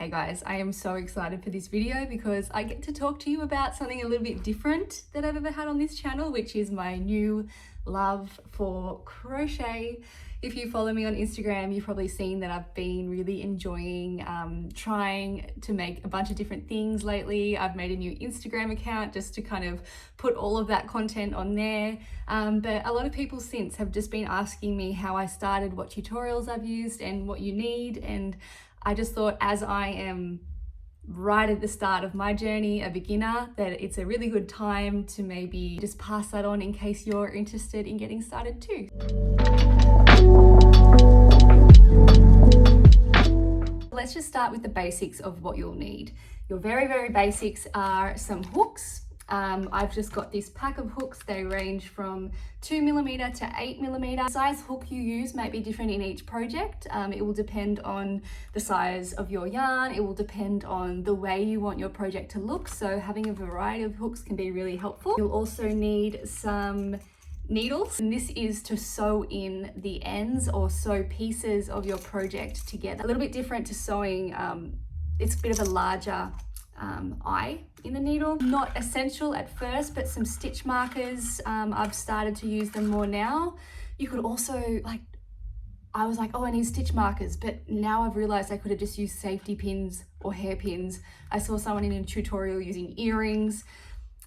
Hey guys, I am so excited for this video because I get to talk to you about something a little bit different that I've ever had on this channel, which is my new love for crochet. If you follow me on Instagram, you've probably seen that I've been really enjoying trying to make a bunch of different things lately. I've made a new Instagram account just to kind of put all of that content on there. But a lot of people since have just been asking me how I started, what tutorials I've used and what you need. And I just thought, as I am right at the start of my journey, a beginner, that it's a really good time to maybe just pass that on in case you're interested in getting started too. Let's just start with the basics of what you'll need. Your very basics are some hooks. I've just got this pack of hooks. They range from 2mm to 8mm. The size hook you use might be different in each project. It will depend on the size of your yarn. It will depend on the way you want your project to look. So having a variety of hooks can be really helpful. You'll also need some needles, and this is to sew in the ends or sew pieces of your project together. A little bit different to sewing. It's a bit of a larger eye in the needle. Not essential at first, but some stitch markers. I've started to use them more now. You could also, I was like, oh, I need stitch markers, but now I've realized I could have just used safety pins or hairpins. I saw someone in a tutorial using earrings.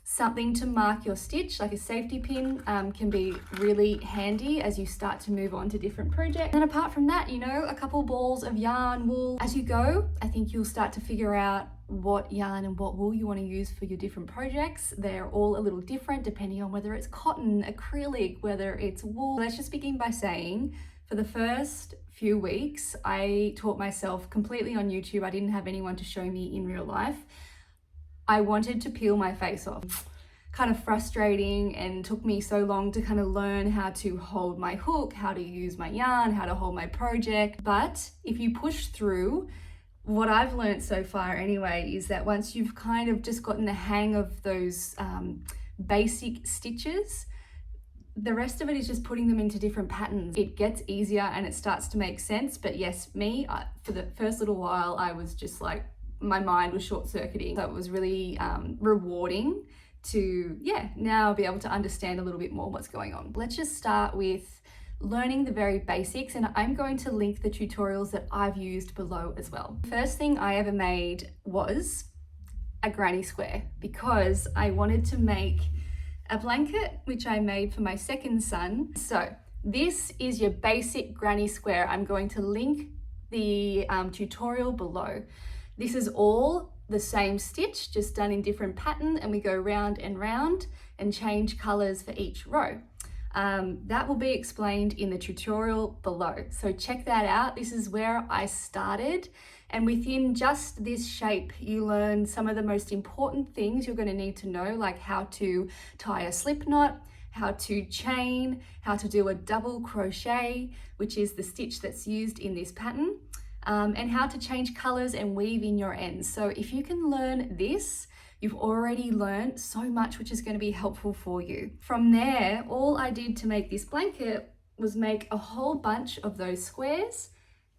Something to mark your stitch, like a safety pin, can be really handy as you start to move on to different projects. And apart from that, a couple balls of yarn, wool. As you go, I think you'll start to figure out what yarn and what wool you want to use for your different projects. They're all a little different depending on whether it's cotton, acrylic, whether it's wool. Let's just begin by saying, for the first few weeks, I taught myself completely on YouTube. I didn't have anyone to show me in real life. I wanted to peel my face off. Kind of frustrating, and took me so long to kind of learn how to hold my hook, how to use my yarn, how to hold my project. But if you push through, what I've learned so far anyway, is that once you've kind of just gotten the hang of those basic stitches, the rest of it is just putting them into different patterns. It gets easier and it starts to make sense. But yes, for the first little while, I was just like, my mind was short-circuiting. So it was really rewarding to, now be able to understand a little bit more what's going on. Let's just start with learning the very basics, and I'm going to link the tutorials that I've used below as well. The first thing I ever made was a granny square, because I wanted to make a blanket, which I made for my second son. So this is your basic granny square. I'm going to link the tutorial below. This is all the same stitch, just done in different pattern, and we go round and round and change colors for each row. That will be explained in the tutorial below. So check that out. This is where I started. And within just this shape, you learn some of the most important things you're going to need to know, like how to tie a slip knot, how to chain, how to do a double crochet, which is the stitch that's used in this pattern. And how to change colors and weave in your ends. So if you can learn this, you've already learned so much, which is going to be helpful for you. From there, all I did to make this blanket was make a whole bunch of those squares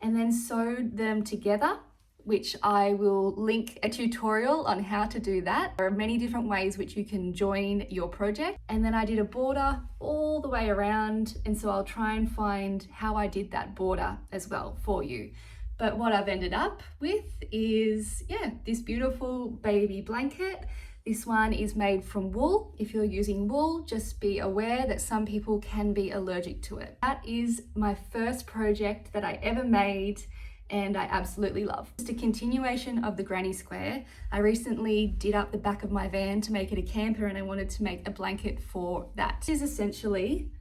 and then sewed them together, which I will link a tutorial on how to do that. There are many different ways which you can join your project. And then I did a border all the way around. And so I'll try and find how I did that border as well for you. But what I've ended up with is, this beautiful baby blanket. This one is made from wool. If you're using wool, just be aware that some people can be allergic to it. That is my first project that I ever made, and I absolutely love. Just a continuation of the granny square. I recently did up the back of my van to make it a camper, and I wanted to make a blanket for that. This is essentially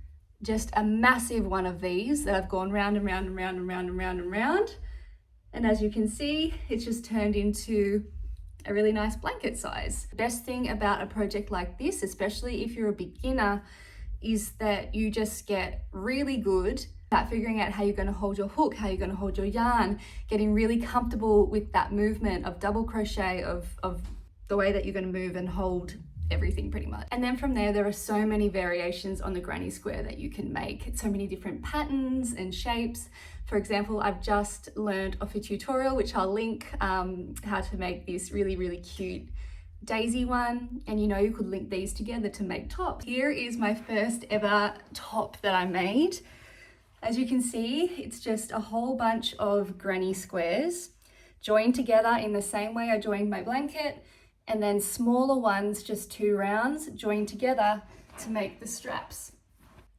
just a massive one of these that I've gone round and round and round and round and round and round. And as you can see, it's just turned into a really nice blanket size. The best thing about a project like this, especially if you're a beginner, is that you just get really good at figuring out how you're going to hold your hook, how you're going to hold your yarn, getting really comfortable with that movement of double crochet, of the way that you're going to move and hold everything pretty much. And then from there, there are so many variations on the granny square that you can make. So many different patterns and shapes. For example, I've just learned off a tutorial, which I'll link, how to make this really, really cute daisy one. And you could link these together to make tops. Here is my first ever top that I made. As you can see, it's just a whole bunch of granny squares joined together in the same way I joined my blanket, and then smaller ones, just 2 rounds, joined together to make the straps.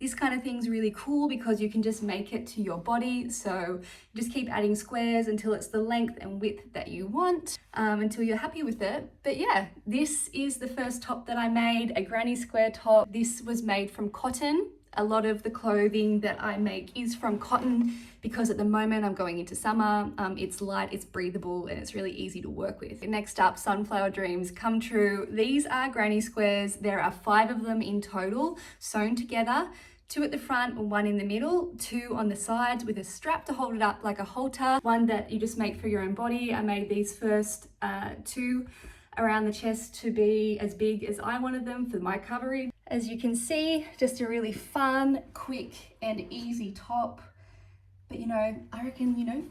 This kind of thing's really cool because you can just make it to your body. So just keep adding squares until it's the length and width that you want, until you're happy with it. But yeah, this is the first top that I made, a granny square top. This was made from cotton. A lot of the clothing that I make is from cotton because at the moment I'm going into summer. It's light, it's breathable, and it's really easy to work with. Next up, sunflower dreams come true. These are granny squares. There are 5 of them in total, sewn together. 2 at the front and 1 in the middle, 2 on the sides with a strap to hold it up like a halter. 1 that you just make for your own body. I made these first 2 around the chest to be as big as I wanted them for my coverage. As you can see, just a really fun, quick and easy top. But I reckon,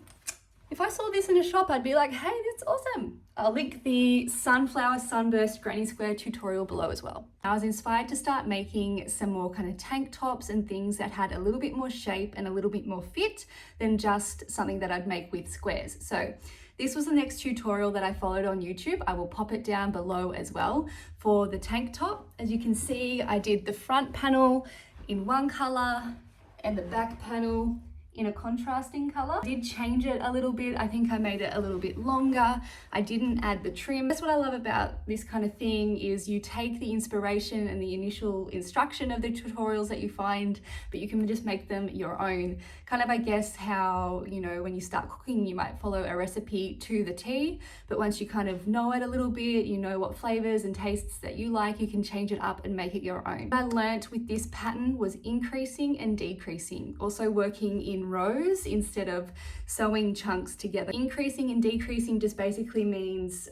if I saw this in a shop, I'd be like, hey, that's awesome. I'll link the sunflower sunburst granny square tutorial below as well. I was inspired to start making some more kind of tank tops and things that had a little bit more shape and a little bit more fit than just something that I'd make with squares. So this was the next tutorial that I followed on YouTube. I will pop it down below as well for the tank top. As you can see, I did the front panel in one color and the back panel in a contrasting color. I did change it a little bit. I think I made it a little bit longer. I didn't add the trim. That's what I love about this kind of thing, is you take the inspiration and the initial instruction of the tutorials that you find, but you can just make them your own. Kind of, I guess, how, when you start cooking, you might follow a recipe to the T, but once you kind of know it a little bit, you know what flavors and tastes that you like, you can change it up and make it your own. What I learnt with this pattern was increasing and decreasing, also working in rows instead of sewing chunks together. Increasing and decreasing just basically means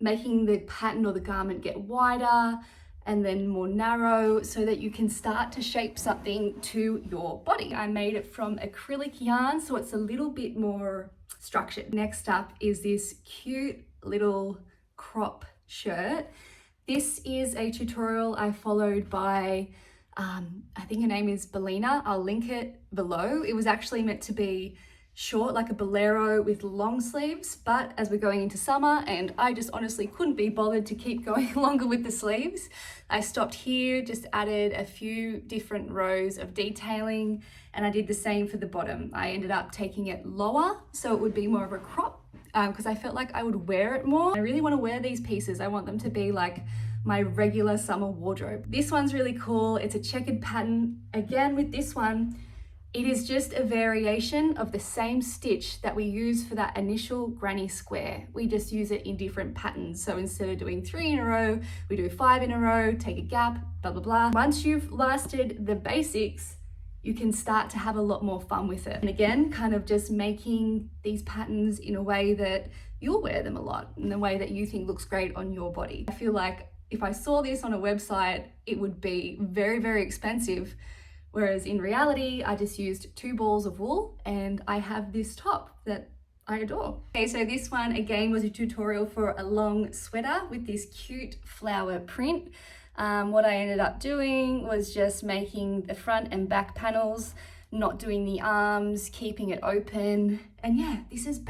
making the pattern or the garment get wider and then more narrow so that you can start to shape something to your body. I made it from acrylic yarn, so it's a little bit more structured. Next up is this cute little crop shirt. This is a tutorial I followed by I think her name is Belina. I'll link it below. It was actually meant to be short, like a bolero with long sleeves, but as we're going into summer and I just honestly couldn't be bothered to keep going longer with the sleeves, I stopped here, just added a few different rows of detailing, and I did the same for the bottom. I ended up taking it lower so it would be more of a crop, because I felt like I would wear it more. I really want to wear these pieces. I want them to be like my regular summer wardrobe. This one's really cool. It's a checkered pattern. Again, with this one, it is just a variation of the same stitch that we use for that initial granny square. We just use it in different patterns. So instead of doing 3 in a row, we do 5 in a row, take a gap, blah, blah, blah. Once you've mastered the basics, you can start to have a lot more fun with it. And again, kind of just making these patterns in a way that you'll wear them a lot, in the way that you think looks great on your body. I feel like if I saw this on a website, it would be very, very expensive. Whereas in reality, I just used 2 balls of wool and I have this top that I adore. Okay, so this one again was a tutorial for a long sweater with this cute flower print. What I ended up doing was just making the front and back panels, not doing the arms, keeping it open. And yeah, this is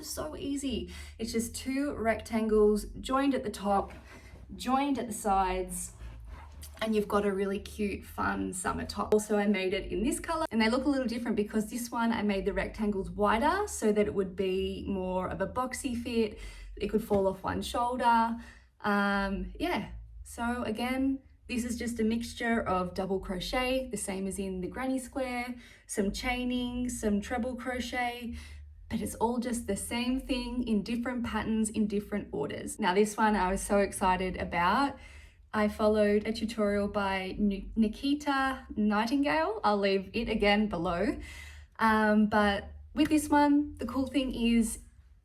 so easy. It's just 2 rectangles joined at the top, joined at the sides, and you've got a really cute, fun summer top. Also, I made it in this color, and they look a little different because this one I made the rectangles wider so that it would be more of a boxy fit. It could fall off one shoulder. Yeah, so again, this is just a mixture of double crochet, the same as in the granny square, some chaining, some treble crochet, but it's all just the same thing in different patterns, in different orders. Now this one I was so excited about. I followed a tutorial by Nikita Nightingale. I'll leave it again below. But with this one, the cool thing is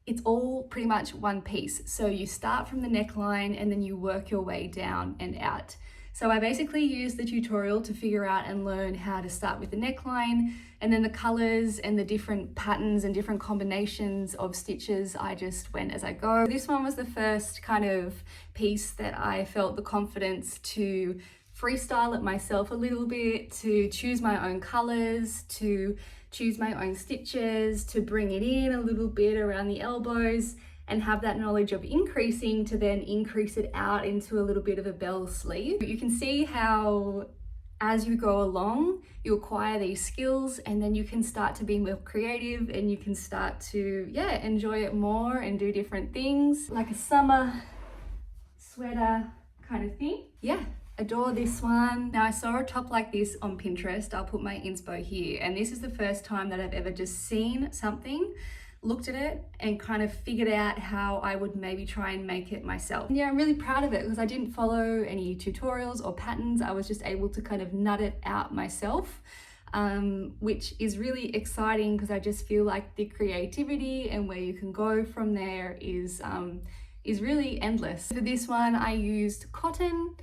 it's all pretty much one piece. So you start from the neckline and then you work your way down and out. So I basically used the tutorial to figure out and learn how to start with the neckline, and then the colors and the different patterns and different combinations of stitches, I just went as I go. This one was the first kind of piece that I felt the confidence to freestyle it myself a little bit, to choose my own colors, to choose my own stitches, to bring it in a little bit around the elbows and have that knowledge of increasing to then increase it out into a little bit of a bell sleeve. You can see how as you go along, you acquire these skills and then you can start to be more creative and you can start to, enjoy it more and do different things like a summer sweater kind of thing. Adore this one. Now I saw a top like this on Pinterest. I'll put my inspo here. And this is the first time that I've ever just seen something, looked at it and kind of figured out how I would maybe try and make it myself. And I'm really proud of it because I didn't follow any tutorials or patterns. I was just able to kind of nut it out myself, which is really exciting because I just feel like the creativity and where you can go from there is really endless. For this one, I used cotton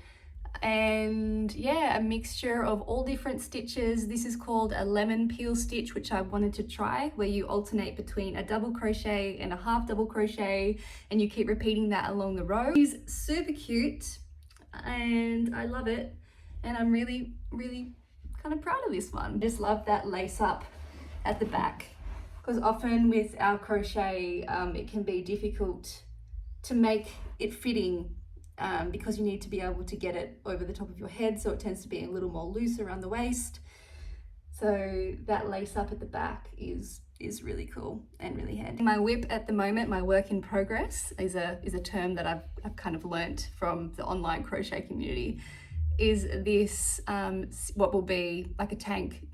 and a mixture of all different stitches. This is called a lemon peel stitch, which I wanted to try, where you alternate between a double crochet and a half double crochet and you keep repeating that along the row. It's super cute and I love it, and I'm really kind of proud of this one. Just love that lace up at the back, because often with our crochet it can be difficult to make it fitting because you need to be able to get it over the top of your head, so it tends to be a little more loose around the waist. So that lace up at the back is really cool and really handy. My whip at the moment, my work in progress, is a term that I've kind of learnt from the online crochet community, is this what will be like a tank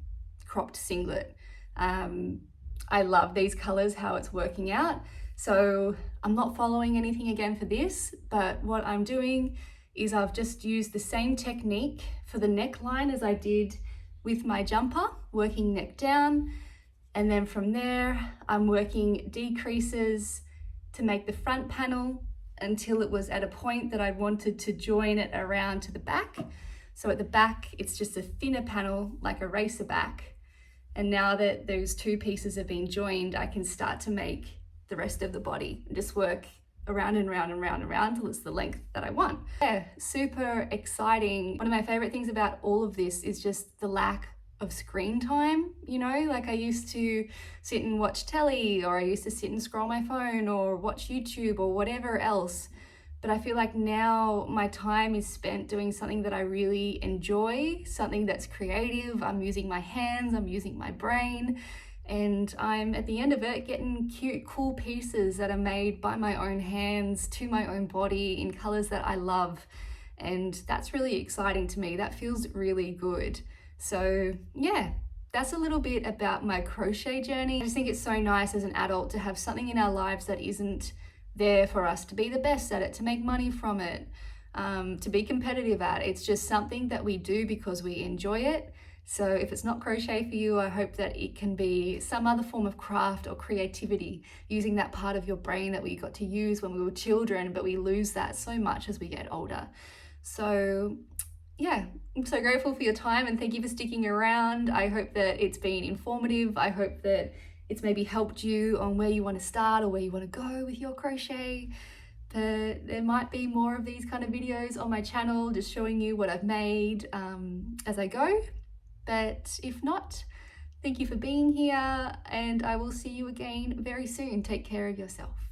cropped singlet. I love these colors, how it's working out. So I'm not following anything again for this, but what I'm doing is I've just used the same technique for the neckline as I did with my jumper, working neck down. And then from there, I'm working decreases to make the front panel until it was at a point that I wanted to join it around to the back. So at the back, it's just a thinner panel, like a racer back. And now that those two pieces have been joined, I can start to make the rest of the body and just work around and round and round and round till it's the length that I want. Super exciting. One of my favorite things about all of this is just the lack of screen time. You know, like I used to sit and watch telly, or I used to sit and scroll my phone or watch YouTube or whatever else. But I feel like now my time is spent doing something that I really enjoy, something that's creative. I'm using my hands, I'm using my brain, and I'm at the end of it getting cute, cool pieces that are made by my own hands to my own body in colors that I love. And that's really exciting to me. That feels really good. So that's a little bit about my crochet journey. I just think it's so nice as an adult to have something in our lives that isn't there for us to be the best at it, to make money from it, to be competitive at. It's just something that we do because we enjoy it. So if it's not crochet for you, I hope that it can be some other form of craft or creativity, using that part of your brain that we got to use when we were children, but we lose that so much as we get older. So I'm so grateful for your time and thank you for sticking around. I hope that it's been informative. I hope that it's maybe helped you on where you want to start or where you want to go with your crochet. But there might be more of these kind of videos on my channel, just showing you what I've made as I go. But if not, thank you for being here and I will see you again very soon. Take care of yourself.